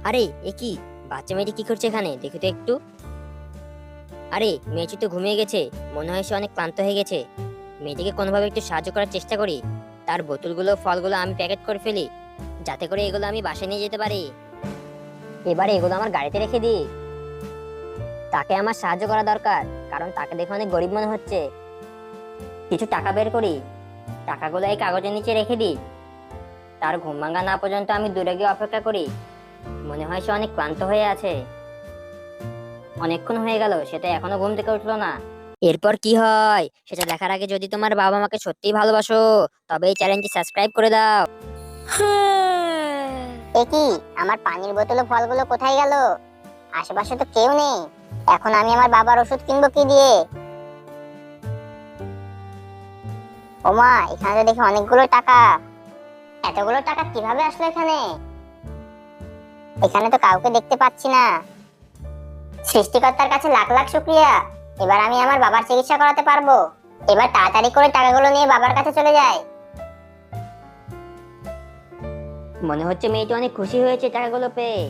আরে এ কি, বাচ্চা মেয়েটি কি করছে এখানে, দেখি তো একটু। আরে মেয়েটি তো ঘুমিয়ে গেছে, মনে হয় সে অনেক ক্লান্ত হয়ে গেছে। মেয়েটিকে কোনোভাবে একটু সাহায্য করার চেষ্টা করি। তার বোতলগুলো ফলগুলো আমি প্যাকেট করে ফেলি, যাতে করে এগুলো আমি বাসায় নিয়ে যেতে পারি। এবারে এগুলো আমার গাড়িতে রেখে দিই। তাকে আমার সাহায্য করা দরকার, কারণ তাকে দেখে অনেক গরিব মনে হচ্ছে। কিছু টাকা বের করি, টাকাগুলো এই কাগজের নিচে রেখে দিই। তার ঘুম ভাঙা না পর্যন্ত আমি দূরে গিয়ে অপেক্ষা করি। মনে হয় সে অনেক ক্লান্ত হয়ে আছে, অনেকক্ষণ হয়ে গেল, সেটা এখনো ঘুম থেকে উঠলো না। এরপর কি হয় সেটা দেখার আগে যদি তোমার বাবা মাকে সত্যিই ভালোবাসো, তবে এই চ্যানেলটি সাবস্ক্রাইব করে দাও। এ কি, আমার পানির বোতল ও ফলগুলো কোথায় গেল? আশেপাশে তো কেউ নেই। এখন আমি আমার বাবার ওষুধ কিনবো কি দিয়ে? ওমা, এখানে তো দেখি অনেকগুলো টাকা। এতগুলো টাকা কিভাবে আসলো এখানে? এখানে তো কাউকে দেখতে পাচ্ছি না। সৃষ্টিকর্তার কাছে লাখ লাখ শুকরিয়া। এবার আমি আমার বাবার চিকিৎসা করাতে পারবো। এবার তাড়াতাড়ি করে টাকাগুলো নিয়ে বাবার কাছে চলে যাই। মনে হচ্ছে মেয়েটি অনেক খুশি হয়েছে টাকাগুলো পেয়ে।